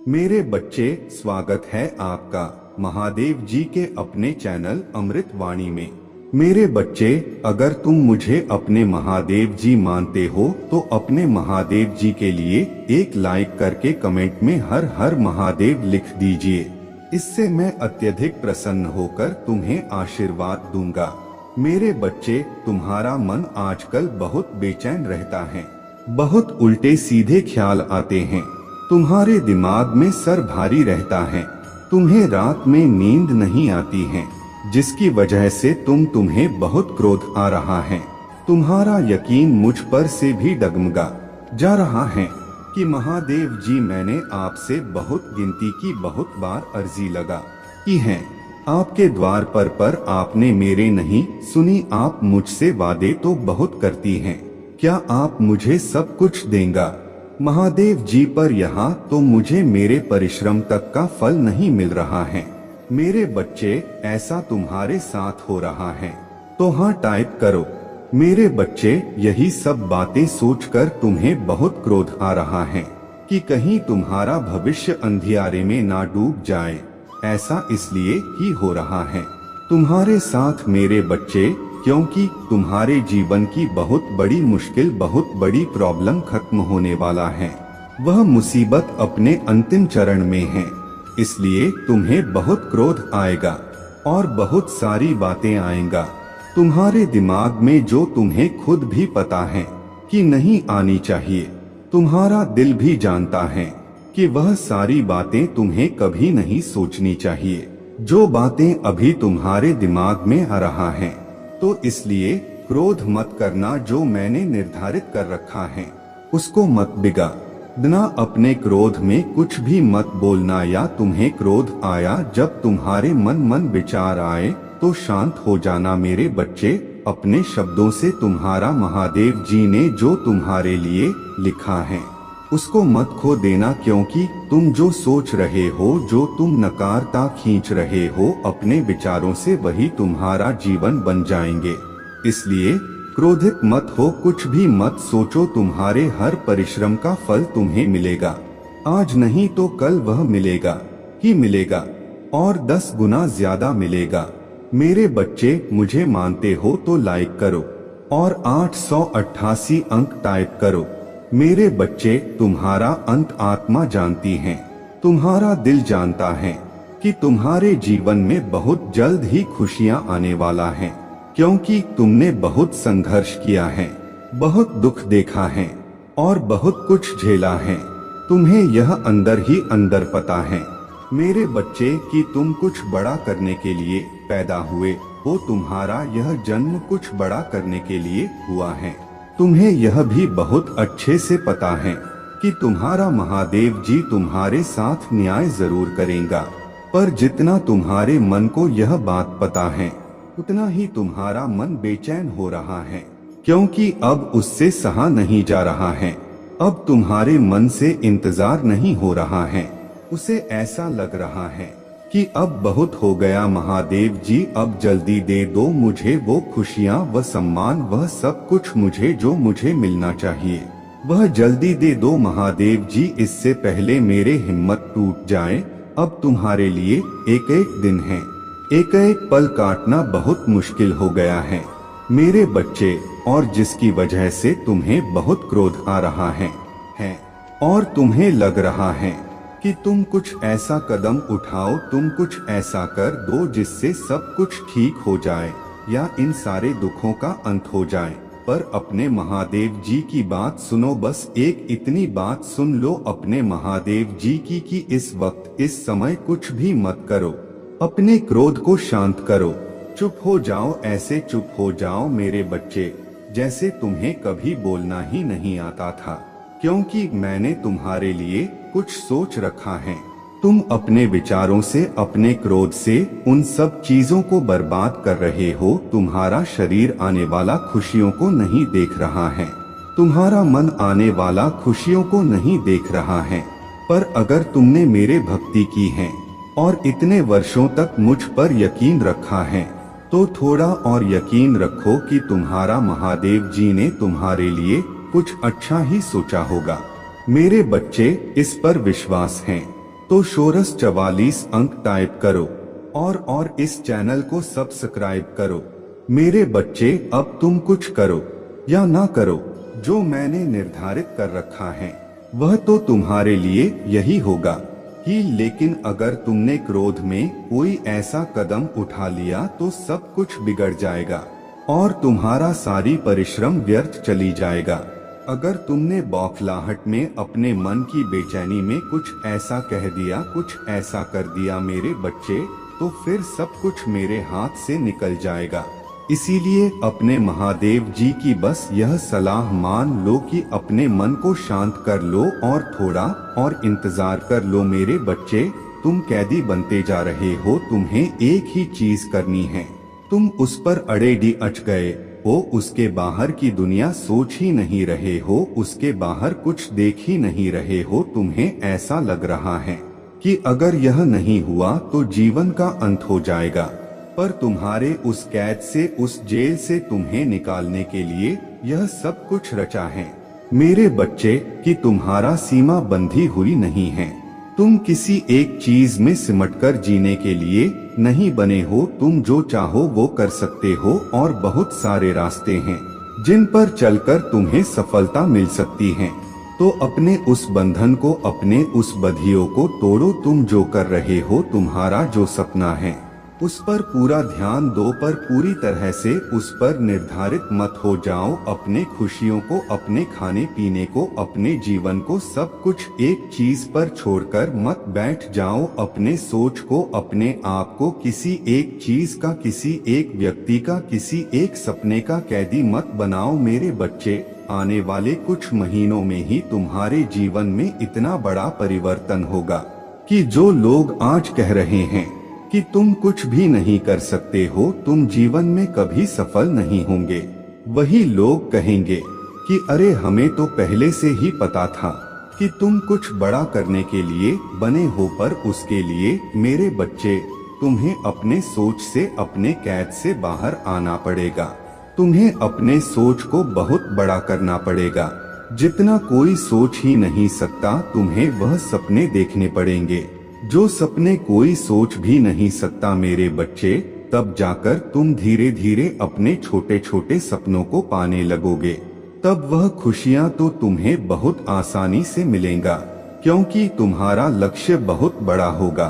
मेरे बच्चे, स्वागत है आपका महादेव जी के अपने चैनल अमृत वाणी में। मेरे बच्चे, अगर तुम मुझे अपने महादेव जी मानते हो तो अपने महादेव जी के लिए एक लाइक करके कमेंट में हर हर महादेव लिख दीजिए। इससे मैं अत्यधिक प्रसन्न होकर तुम्हें आशीर्वाद दूंगा। मेरे बच्चे, तुम्हारा मन आजकल बहुत बेचैन रहता है, बहुत उल्टे सीधे ख्याल आते हैं, तुम्हारे दिमाग में सर भारी रहता है, तुम्हें रात में नींद नहीं आती है, जिसकी वजह से तुम्हें बहुत क्रोध आ रहा है। तुम्हारा यकीन मुझ पर से भी डगमगा जा रहा है कि महादेव जी, मैंने आपसे बहुत गिनती की बहुत बार अर्जी लगा की है, आपके द्वार पर आपने मेरे नहीं सुनी। आप मुझसे वादे तो बहुत करती हैं, क्या आप मुझे सब कुछ देंगा? महादेव जी, पर यहाँ तो मुझे मेरे परिश्रम तक का फल नहीं मिल रहा है। मेरे बच्चे, ऐसा तुम्हारे साथ हो रहा है तो हाँ टाइप करो। मेरे बच्चे, यही सब बातें सोचकर तुम्हें बहुत क्रोध आ रहा है कि कहीं तुम्हारा भविष्य अंधियारे में ना डूब जाए। ऐसा इसलिए ही हो रहा है तुम्हारे साथ मेरे बच्चे, क्योंकि तुम्हारे जीवन की बहुत बड़ी मुश्किल, बहुत बड़ी प्रॉब्लम खत्म होने वाला है। वह मुसीबत अपने अंतिम चरण में है, इसलिए तुम्हें बहुत क्रोध आएगा और बहुत सारी बातें आएगा तुम्हारे दिमाग में, जो तुम्हें खुद भी पता है कि नहीं आनी चाहिए। तुम्हारा दिल भी जानता है कि वह सारी बातें तुम्हें कभी नहीं सोचनी चाहिए, जो बातें अभी तुम्हारे दिमाग में आ रहा है। तो इसलिए क्रोध मत करना, जो मैंने निर्धारित कर रखा है उसको मत बिगाड़ना। अपने क्रोध में कुछ भी मत बोलना, या तुम्हें क्रोध आया जब तुम्हारे मन विचार आए तो शांत हो जाना। मेरे बच्चे, अपने शब्दों से तुम्हारा महादेव जी ने जो तुम्हारे लिए लिखा है उसको मत खो देना, क्योंकि तुम जो सोच रहे हो, जो तुम नकारता खींच रहे हो अपने विचारों से, वही तुम्हारा जीवन बन जाएंगे। इसलिए क्रोधित मत हो, कुछ भी मत सोचो, तुम्हारे हर परिश्रम का फल तुम्हें मिलेगा। आज नहीं तो कल वह मिलेगा ही मिलेगा, और 10 गुना ज्यादा मिलेगा। मेरे बच्चे, मुझे मानते हो तो लाइक करो और 888 अंक टाइप करो। मेरे बच्चे, तुम्हारा अंत आत्मा जानती है, तुम्हारा दिल जानता है कि तुम्हारे जीवन में बहुत जल्द ही खुशियां आने वाला है, क्योंकि तुमने बहुत संघर्ष किया है, बहुत दुख देखा है और बहुत कुछ झेला है। तुम्हें यह अंदर ही अंदर पता है मेरे बच्चे कि तुम कुछ बड़ा करने के लिए पैदा हुए हो। तुम्हारा यह जन्म कुछ बड़ा करने के लिए हुआ है। तुम्हें यह भी बहुत अच्छे से पता है कि तुम्हारा महादेव जी तुम्हारे साथ न्याय जरूर करेगा, पर जितना तुम्हारे मन को यह बात पता है उतना ही तुम्हारा मन बेचैन हो रहा है, क्योंकि अब उससे सहा नहीं जा रहा है। अब तुम्हारे मन से इंतजार नहीं हो रहा है, उसे ऐसा लग रहा है कि अब बहुत हो गया महादेव जी, अब जल्दी दे दो मुझे वो खुशियाँ, व सम्मान, वह सब कुछ मुझे जो मुझे मिलना चाहिए, वह जल्दी दे दो महादेव जी, इससे पहले मेरे हिम्मत टूट जाए। अब तुम्हारे लिए एक एक दिन है, एक एक पल काटना बहुत मुश्किल हो गया है मेरे बच्चे, और जिसकी वजह से तुम्हें बहुत क्रोध आ रहा है और तुम्हें लग रहा है कि तुम कुछ ऐसा कदम उठाओ, तुम कुछ ऐसा कर दो जिससे सब कुछ ठीक हो जाए, या इन सारे दुखों का अंत हो जाए। पर अपने महादेव जी की बात सुनो, बस एक इतनी बात सुन लो अपने महादेव जी की कि इस वक्त इस समय कुछ भी मत करो, अपने क्रोध को शांत करो, चुप हो जाओ, ऐसे चुप हो जाओ मेरे बच्चे जैसे तुम्हें कभी बोलना ही नहीं आता था, क्योंकि मैंने तुम्हारे लिए कुछ सोच रखा है। तुम अपने विचारों से, अपने क्रोध से उन सब चीजों को बर्बाद कर रहे हो। तुम्हारा शरीर आने वाला खुशियों को नहीं देख रहा है, तुम्हारा मन आने वाला खुशियों को नहीं देख रहा है। पर अगर तुमने मेरे भक्ति की है और इतने वर्षों तक मुझ पर यकीन रखा है, तो थोड़ा और यकीन रखो कि तुम्हारा महादेव जी ने तुम्हारे लिए कुछ अच्छा ही सोचा होगा। मेरे बच्चे, इस पर विश्वास है तो षोडश 44 अंक टाइप करो और इस चैनल को सब्सक्राइब करो। मेरे बच्चे, अब तुम कुछ करो या ना करो, जो मैंने निर्धारित कर रखा है वह तो तुम्हारे लिए यही होगा कि, लेकिन अगर तुमने क्रोध में कोई ऐसा कदम उठा लिया तो सब कुछ बिगड़ जाएगा और तुम्हारा सारी परिश्रम व्यर्थ चली जाएगा। अगर तुमने बौखलाहट में अपने मन की बेचैनी में कुछ ऐसा कह दिया, कुछ ऐसा कर दिया मेरे बच्चे, तो फिर सब कुछ मेरे हाथ से निकल जाएगा। इसीलिए अपने महादेव जी की बस यह सलाह मान लो कि अपने मन को शांत कर लो और थोड़ा और इंतजार कर लो। मेरे बच्चे, तुम कैदी बनते जा रहे हो, तुम्हें एक ही चीज करनी है, तुम उस पर अड़े अच गए हो, उसके बाहर की दुनिया सोच ही नहीं रहे हो, उसके बाहर कुछ देख ही नहीं रहे हो। तुम्हें ऐसा लग रहा है कि अगर यह नहीं हुआ तो जीवन का अंत हो जाएगा, पर तुम्हारे उस कैद से, उस जेल से तुम्हें निकालने के लिए यह सब कुछ रचा है मेरे बच्चे, कि तुम्हारा सीमा बंधी हुई नहीं है। तुम किसी एक चीज में सिमटकर जीने के लिए नहीं बने हो। तुम जो चाहो वो कर सकते हो और बहुत सारे रास्ते हैं जिन पर चलकर तुम्हें सफलता मिल सकती है। तो अपने उस बंधन को, अपने उस बंधियों को तोड़ो। तुम जो कर रहे हो, तुम्हारा जो सपना है उस पर पूरा ध्यान दो, पर पूरी तरह से उस पर निर्धारित मत हो जाओ। अपने खुशियों को, अपने खाने पीने को, अपने जीवन को, सब कुछ एक चीज पर छोड़कर मत बैठ जाओ। अपने सोच को, अपने आप को किसी एक चीज का, किसी एक व्यक्ति का, किसी एक सपने का कैदी मत बनाओ। मेरे बच्चे, आने वाले कुछ महीनों में ही तुम्हारे जीवन में इतना बड़ा परिवर्तन होगा कि जो लोग आज कह रहे हैं कि तुम कुछ भी नहीं कर सकते हो, तुम जीवन में कभी सफल नहीं होंगे, वही लोग कहेंगे कि अरे हमें तो पहले से ही पता था कि तुम कुछ बड़ा करने के लिए बने हो। पर उसके लिए मेरे बच्चे, तुम्हें अपने सोच से, अपने कैद से बाहर आना पड़ेगा। तुम्हें अपने सोच को बहुत बड़ा करना पड़ेगा। जितना कोई सोच ही नहीं सकता, तुम्हें वह सपने देखने पड़ेंगे जो सपने कोई सोच भी नहीं सकता मेरे बच्चे। तब जाकर तुम धीरे धीरे अपने छोटे छोटे सपनों को पाने लगोगे। तब वह खुशियां तो तुम्हें बहुत आसानी से मिलेगा, क्योंकि तुम्हारा लक्ष्य बहुत बड़ा होगा।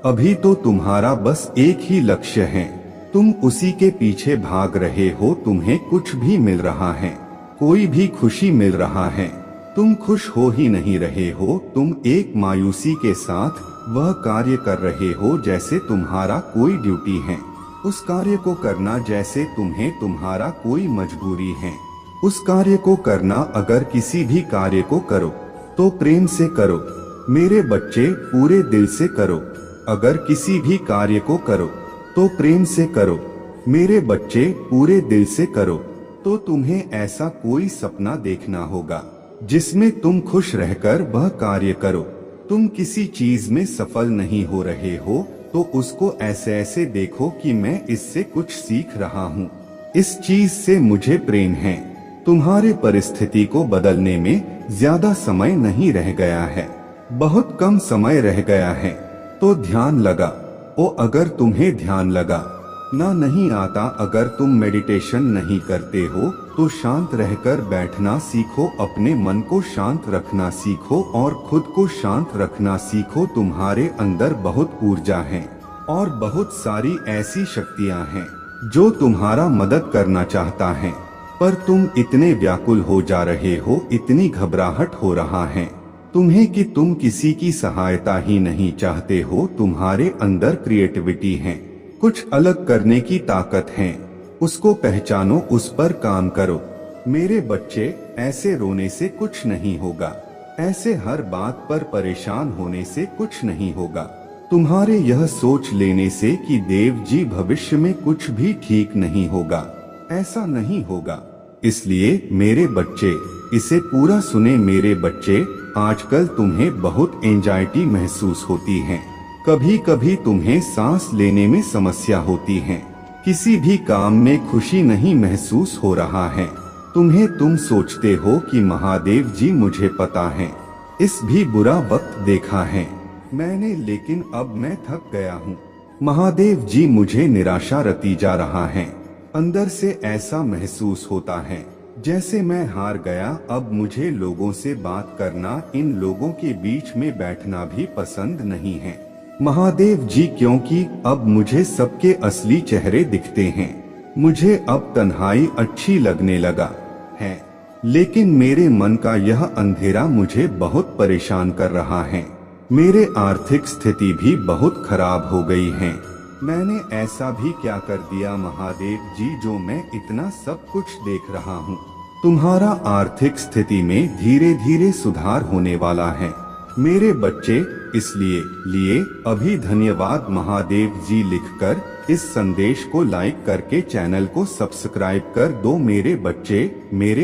अभी तो तुम्हारा बस एक ही लक्ष्य है, तुम उसी के पीछे भाग रहे हो। तुम्हें कुछ भी मिल रहा है, कोई भी खुशी मिल रहा है, तुम खुश हो ही नहीं रहे हो। तुम एक मायूसी के साथ वह कार्य कर रहे हो जैसे तुम्हारा कोई ड्यूटी है, उस कार्य को करना जैसे तुम्हें तुम्हारा कोई मजबूरी है। उस कार्य को करना, अगर किसी भी कार्य को करो तो प्रेम से करो मेरे बच्चे, पूरे दिल से करो। अगर किसी भी कार्य को करो तो प्रेम से करो मेरे बच्चे, पूरे दिल से करो। तो तुम्हें ऐसा कोई सपना देखना होगा जिसमें तुम खुश रहकर वह कार्य करो। तुम किसी चीज में सफल नहीं हो रहे हो तो उसको ऐसे ऐसे देखो कि मैं इससे कुछ सीख रहा हूँ, इस चीज से मुझे प्रेम है। तुम्हारे परिस्थिति को बदलने में ज्यादा समय नहीं रह गया है, बहुत कम समय रह गया है। तो ध्यान लगा ओ, अगर तुम्हें ध्यान लगा ना नहीं आता, अगर तुम मेडिटेशन नहीं करते हो तो शांत रहकर बैठना सीखो, अपने मन को शांत रखना सीखो और खुद को शांत रखना सीखो। तुम्हारे अंदर बहुत ऊर्जा है और बहुत सारी ऐसी शक्तियां हैं जो तुम्हारा मदद करना चाहता है, पर तुम इतने व्याकुल हो जा रहे हो, इतनी घबराहट हो रहा है तुम्हें कि तुम किसी की सहायता ही नहीं चाहते हो। तुम्हारे अंदर क्रिएटिविटी है, कुछ अलग करने की ताकत है, उसको पहचानो, उस पर काम करो मेरे बच्चे। ऐसे रोने से कुछ नहीं होगा, ऐसे हर बात पर परेशान होने से कुछ नहीं होगा। तुम्हारे यह सोच लेने से कि देव जी भविष्य में कुछ भी ठीक नहीं होगा, ऐसा नहीं होगा। इसलिए मेरे बच्चे, इसे पूरा सुने मेरे बच्चे। आजकल तुम्हें बहुत एंजाइटी महसूस होती है, कभी कभी तुम्हें सांस लेने में समस्या होती है, किसी भी काम में खुशी नहीं महसूस हो रहा है तुम्हें। तुम सोचते हो कि महादेव जी मुझे पता है, इस भी बुरा वक्त देखा है, मैंने, लेकिन अब मैं थक गया हूँ। महादेव जी, मुझे निराशा रती जा रहा है। अंदर से ऐसा महसूस होता है जैसे मैं हार गया। अब मुझे लोगों से बात करना, इन लोगों के बीच में बैठना भी पसंद नहीं है महादेव जी, क्योंकि अब मुझे सबके असली चेहरे दिखते हैं। मुझे अब तन्हाई अच्छी लगने लगा है, लेकिन मेरे मन का यह अंधेरा मुझे बहुत परेशान कर रहा है। मेरे आर्थिक स्थिति भी बहुत खराब हो गई है। मैंने ऐसा भी क्या कर दिया महादेव जी, जो मैं इतना सब कुछ देख रहा हूँ। तुम्हारा आर्थिक स्थिति में धीरे धीरे सुधार होने वाला है मेरे बच्चे, इसलिए अभी धन्यवाद महादेव जी लिखकर इस संदेश को लाइक करके चैनल को सब्सक्राइब कर दो मेरे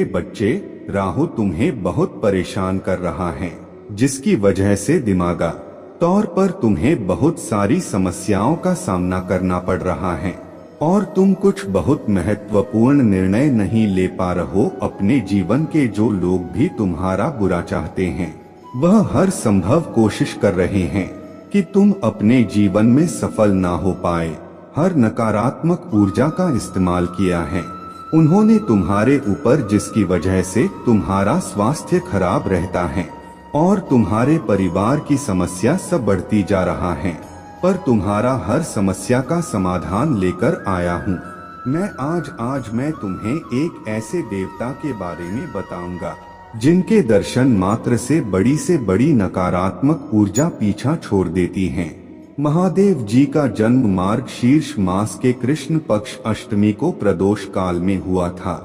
बच्चे। राहु तुम्हें बहुत परेशान कर रहा है, जिसकी वजह से दिमागा तौर पर तुम्हें बहुत सारी समस्याओं का सामना करना पड़ रहा है और तुम कुछ बहुत महत्वपूर्ण निर्णय नहीं ले पा रहे हो। अपने जीवन के जो लोग भी तुम्हारा बुरा चाहते हैं, वह हर संभव कोशिश कर रहे हैं कि तुम अपने जीवन में सफल ना हो पाए। हर नकारात्मक ऊर्जा का इस्तेमाल किया है उन्होंने तुम्हारे ऊपर, जिसकी वजह से तुम्हारा स्वास्थ्य खराब रहता है और तुम्हारे परिवार की समस्या सब बढ़ती जा रहा है। पर तुम्हारा हर समस्या का समाधान लेकर आया हूँ मैं। आज मैं तुम्हें एक ऐसे देवता के बारे में बताऊंगा जिनके दर्शन मात्र से बड़ी नकारात्मक ऊर्जा पीछा छोड़ देती हैं। महादेव जी का जन्म मार्ग शीर्ष मास के कृष्ण पक्ष अष्टमी को प्रदोष काल में हुआ था,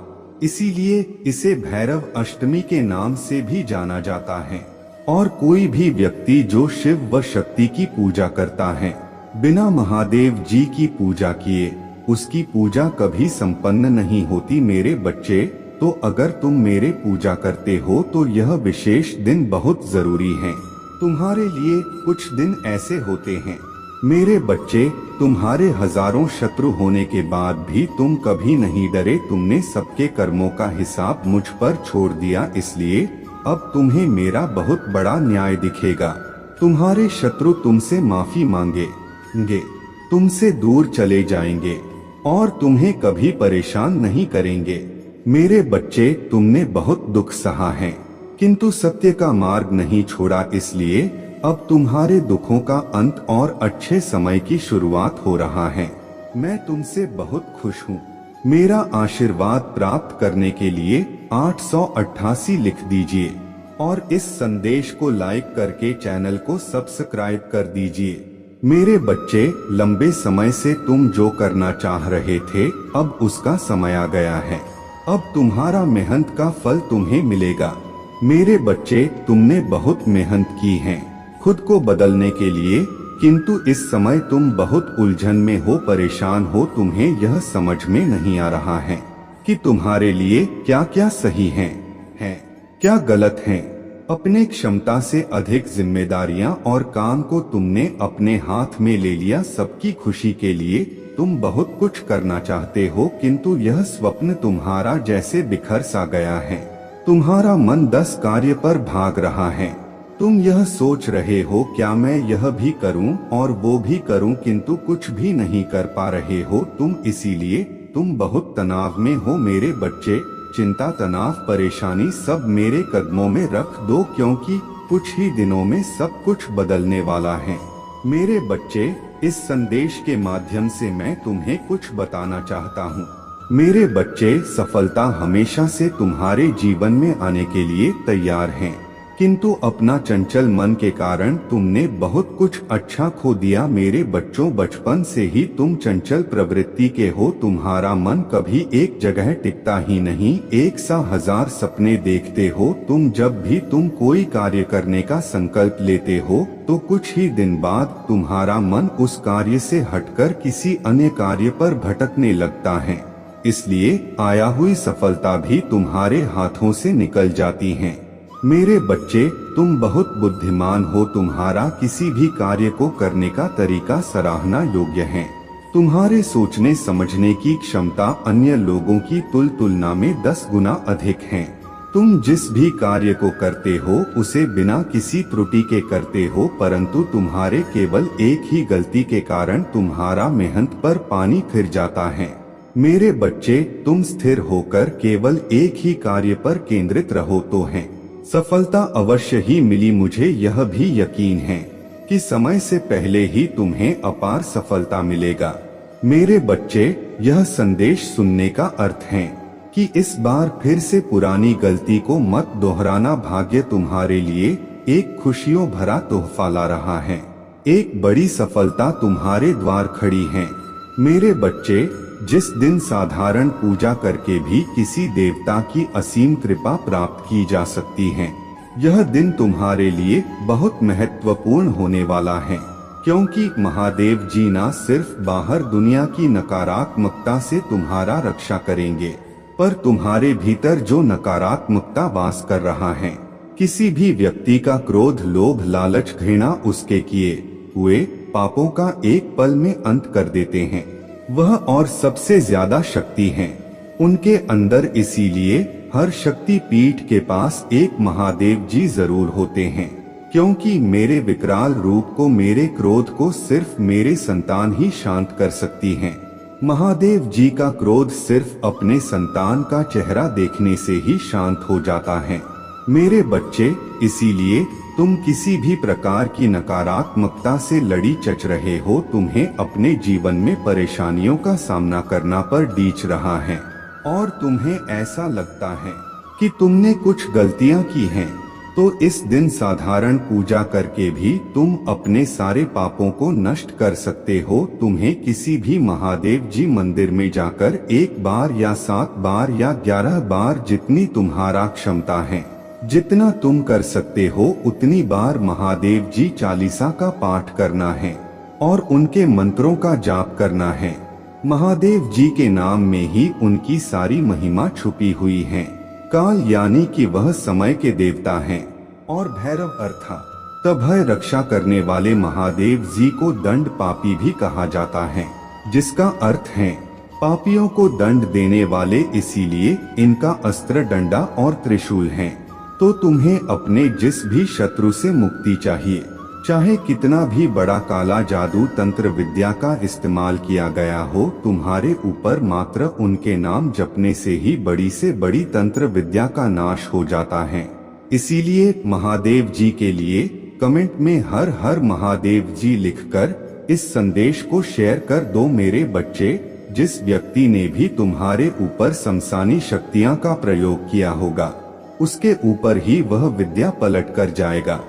इसीलिए इसे भैरव अष्टमी के नाम से भी जाना जाता है। और कोई भी व्यक्ति जो शिव व शक्ति की पूजा करता है, बिना महादेव जी की पूजा किए उसकी पूजा कभी संपन्न नहीं होती मेरे बच्चे। तो अगर तुम मेरे पूजा करते हो तो यह विशेष दिन बहुत जरूरी है तुम्हारे लिए। कुछ दिन ऐसे होते हैं मेरे बच्चे, तुम्हारे हजारों शत्रु होने के बाद भी तुम कभी नहीं डरे। तुमने सबके कर्मों का हिसाब मुझ पर छोड़ दिया, इसलिए अब तुम्हें मेरा बहुत बड़ा न्याय दिखेगा। तुम्हारे शत्रु तुमसे माफी मांगेंगे, तुमसे दूर चले जाएंगे और तुम्हें कभी परेशान नहीं करेंगे मेरे बच्चे। तुमने बहुत दुख सहा है किंतु सत्य का मार्ग नहीं छोड़ा, इसलिए अब तुम्हारे दुखों का अंत और अच्छे समय की शुरुआत हो रहा है। मैं तुमसे बहुत खुश हूँ। मेरा आशीर्वाद प्राप्त करने के लिए 888 लिख दीजिए और इस संदेश को लाइक करके चैनल को सब्सक्राइब कर दीजिए। मेरे बच्चे, लंबे समय से तुम जो करना चाह रहे थे, अब उसका समय आ गया है। अब तुम्हारा मेहनत का फल तुम्हें मिलेगा मेरे बच्चे। तुमने बहुत मेहनत की है खुद को बदलने के लिए, किंतु इस समय तुम बहुत उलझन में हो, परेशान हो। तुम्हें यह समझ में नहीं आ रहा है कि तुम्हारे लिए क्या क्या सही है क्या गलत है। अपने क्षमता से अधिक जिम्मेदारियां और काम को तुमने अपने हाथ में ले लिया। सबकी खुशी के लिए तुम बहुत कुछ करना चाहते हो, किंतु यह स्वप्न तुम्हारा जैसे बिखर सा गया है। तुम्हारा मन 10 कार्य पर भाग रहा है। तुम यह सोच रहे हो, क्या मैं यह भी करूं और वो भी करूं, किंतु कुछ भी नहीं कर पा रहे हो तुम, इसीलिए तुम बहुत तनाव में हो मेरे बच्चे। चिंता, तनाव, परेशानी सब मेरे कदमों में रख दो, क्योंकि कुछ ही दिनों में सब कुछ बदलने वाला है मेरे बच्चे। इस संदेश के माध्यम से मैं तुम्हें कुछ बताना चाहता हूँ मेरे बच्चे। सफलता हमेशा से तुम्हारे जीवन में आने के लिए तैयार है, किंतु अपना चंचल मन के कारण तुमने बहुत कुछ अच्छा खो दिया मेरे बच्चों। बचपन से ही तुम चंचल प्रवृत्ति के हो। तुम्हारा मन कभी एक जगह टिकता ही नहीं, एक सा हजार सपने देखते हो तुम। जब भी तुम कोई कार्य करने का संकल्प लेते हो तो कुछ ही दिन बाद तुम्हारा मन उस कार्य से हटकर किसी अन्य कार्य पर भटकने लगता है, इसलिए आया हुई सफलता भी तुम्हारे हाथों से निकल जाती है मेरे बच्चे। तुम बहुत बुद्धिमान हो। तुम्हारा किसी भी कार्य को करने का तरीका सराहना योग्य है। तुम्हारे सोचने समझने की क्षमता अन्य लोगों की तुलना में 10 गुना अधिक है। तुम जिस भी कार्य को करते हो उसे बिना किसी त्रुटि के करते हो, परंतु तुम्हारे केवल एक ही गलती के कारण तुम्हारा मेहनत पर पानी फिर जाता है। मेरे बच्चे, तुम स्थिर होकर केवल एक ही कार्य पर केंद्रित रहो तो है सफलता अवश्य ही मिली। मुझे यह भी यकीन है कि समय से पहले ही तुम्हें अपार सफलता मिलेगा। मेरे बच्चे, यह संदेश सुनने का अर्थ है कि इस बार फिर से पुरानी गलती को मत दोहराना। भाग्य तुम्हारे लिए एक खुशियों भरा तोहफा ला रहा है। एक बड़ी सफलता तुम्हारे द्वार खड़ी है। मेरे बच्चे, जिस दिन साधारण पूजा करके भी किसी देवता की असीम कृपा प्राप्त की जा सकती है, यह दिन तुम्हारे लिए बहुत महत्वपूर्ण होने वाला है, क्योंकि महादेव जी न सिर्फ बाहर दुनिया की नकारात्मकता से तुम्हारा रक्षा करेंगे, पर तुम्हारे भीतर जो नकारात्मकता वास कर रहा है, किसी भी व्यक्ति का क्रोध, लोभ, लालच, घृणा उसके किए हुए पापों का एक पल में अंत कर देते हैं। वह और सबसे ज्यादा शक्ति है उनके अंदर। इसीलिए हर शक्ति पीठ के पास एक महादेव जी जरूर होते हैं, क्योंकि मेरे विकराल रूप को, मेरे क्रोध को सिर्फ मेरे संतान ही शांत कर सकती हैं। महादेव जी का क्रोध सिर्फ अपने संतान का चेहरा देखने से ही शांत हो जाता है। मेरे बच्चे, इसीलिए तुम किसी भी प्रकार की नकारात्मकता से लड़ी चच रहे हो। तुम्हें अपने जीवन में परेशानियों का सामना करना पर डीच रहा है और तुम्हें ऐसा लगता है कि तुमने कुछ गलतियां की हैं, तो इस दिन साधारण पूजा करके भी तुम अपने सारे पापों को नष्ट कर सकते हो। तुम्हें किसी भी महादेव जी मंदिर में जाकर 1 बार या 7 बार या 11 बार, जितनी तुम्हारा क्षमता है, जितना तुम कर सकते हो, उतनी बार महादेव जी चालीसा का पाठ करना है और उनके मंत्रों का जाप करना है। महादेव जी के नाम में ही उनकी सारी महिमा छुपी हुई है। काल यानी कि वह समय के देवता हैं और भैरव अर्थात भय रक्षा करने वाले महादेव जी को दंड पापी भी कहा जाता है, जिसका अर्थ है पापियों को दंड देने वाले। इसीलिए इनका अस्त्र डंडा और त्रिशूल है। तो तुम्हें अपने जिस भी शत्रु से मुक्ति चाहिए, चाहे कितना भी बड़ा काला जादू तंत्र विद्या का इस्तेमाल किया गया हो, तुम्हारे ऊपर मात्र उनके नाम जपने से ही बड़ी से बड़ी तंत्र विद्या का नाश हो जाता है। इसीलिए महादेव जी के लिए कमेंट में हर हर महादेव जी लिखकर इस संदेश को शेयर कर दो। मेरे बच्चे, जिस व्यक्ति ने भी तुम्हारे ऊपर शमशानी शक्तियां का प्रयोग किया होगा, उसके ऊपर ही वह विद्या पलट कर जाएगा।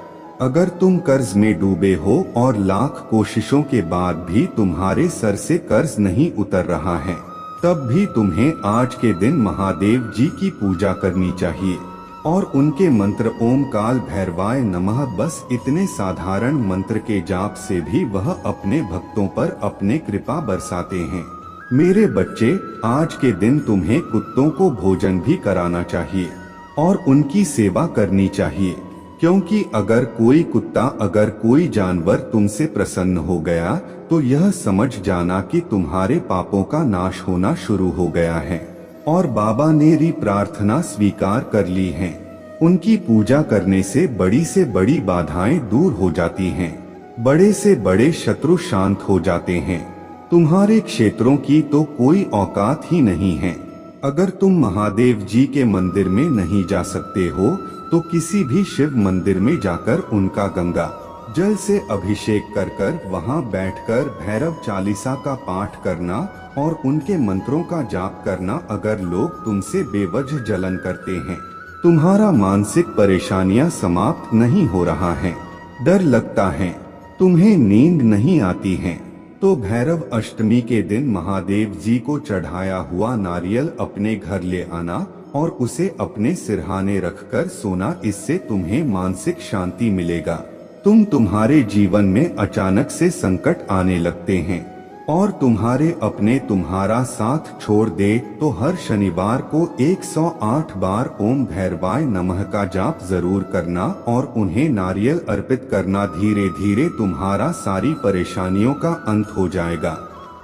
अगर तुम कर्ज में डूबे हो और लाख कोशिशों के बाद भी तुम्हारे सर से कर्ज नहीं उतर रहा है, तब भी तुम्हें आज के दिन महादेव जी की पूजा करनी चाहिए और उनके मंत्र ओम काल भैरवाय नमः, बस इतने साधारण मंत्र के जाप से भी वह अपने भक्तों पर अपने कृपा बरसाते हैं। मेरे बच्चे, आज के दिन तुम्हें कुत्तों को भोजन भी कराना चाहिए और उनकी सेवा करनी चाहिए, क्योंकि अगर कोई कुत्ता, अगर कोई जानवर तुमसे प्रसन्न हो गया तो यह समझ जाना कि तुम्हारे पापों का नाश होना शुरू हो गया है और बाबा ने री प्रार्थना स्वीकार कर ली है। उनकी पूजा करने से बड़ी बाधाएं दूर हो जाती हैं, बड़े से बड़े शत्रु शांत हो जाते हैं। तुम्हारे क्षेत्रों की तो कोई औकात ही नहीं है। अगर तुम महादेव जी के मंदिर में नहीं जा सकते हो तो किसी भी शिव मंदिर में जाकर उनका गंगा जल से अभिषेक कर वहां बैठकर भैरव चालीसा का पाठ करना और उनके मंत्रों का जाप करना। अगर लोग तुमसे बेवजह जलन करते हैं, तुम्हारा मानसिक परेशानियां समाप्त नहीं हो रहा है, डर लगता है, तुम्हें नींद नहीं आती है, तो भैरव अष्टमी के दिन महादेव जी को चढ़ाया हुआ नारियल अपने घर ले आना और उसे अपने सिरहाने रखकर सोना। इससे तुम्हें मानसिक शांति मिलेगा। तुम्हारे जीवन में अचानक से संकट आने लगते हैं और तुम्हारा साथ छोड़ दे तो हर शनिवार को 108 बार ओम भैरवाय नमः का जाप जरूर करना और उन्हें नारियल अर्पित करना। धीरे धीरे तुम्हारा सारी परेशानियों का अंत हो जाएगा।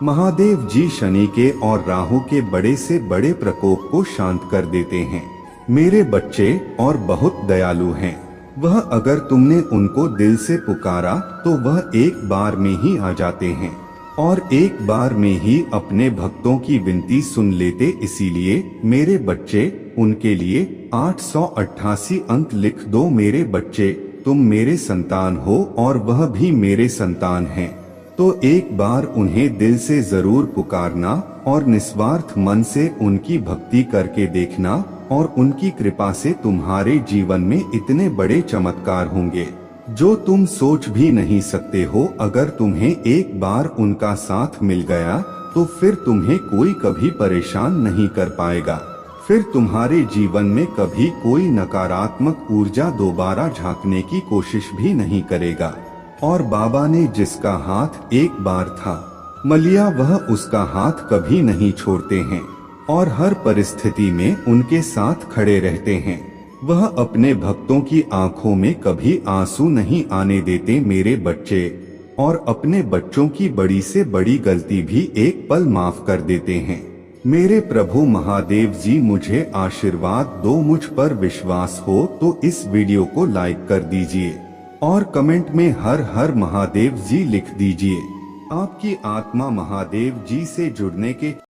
महादेव जी शनि के और राहु के बड़े से बड़े प्रकोप को शांत कर देते हैं। मेरे बच्चे और बहुत दयालु हैं। वह अगर तुमने उनको दिल से पुकारा तो वह एक बार में ही आ जाते हैं और एक बार में ही अपने भक्तों की विनती सुन लेते। इसीलिए मेरे बच्चे, उनके लिए 888 अंक लिख दो। मेरे बच्चे, तुम मेरे संतान हो और वह भी मेरे संतान हैं, तो एक बार उन्हें दिल से जरूर पुकारना और निस्वार्थ मन से उनकी भक्ति करके देखना और उनकी कृपा से तुम्हारे जीवन में इतने बड़े चमत्कार होंगे जो तुम सोच भी नहीं सकते हो। अगर तुम्हें एक बार उनका साथ मिल गया तो फिर तुम्हें कोई कभी परेशान नहीं कर पाएगा। फिर तुम्हारे जीवन में कभी कोई नकारात्मक ऊर्जा दोबारा झांकने की कोशिश भी नहीं करेगा। और बाबा ने जिसका हाथ एक बार था मलिया, वह उसका हाथ कभी नहीं छोड़ते हैं और हर परिस्थिति में उनके साथ खड़े रहते हैं। वह अपने भक्तों की आंखों में कभी आंसू नहीं आने देते। मेरे बच्चे, और अपने बच्चों की बड़ी से बड़ी गलती भी एक पल माफ कर देते हैं। मेरे प्रभु महादेव जी मुझे आशीर्वाद दो। मुझ पर विश्वास हो तो इस वीडियो को लाइक कर दीजिए और कमेंट में हर हर महादेव जी लिख दीजिए। आपकी आत्मा महादेव जी से जुड़ने के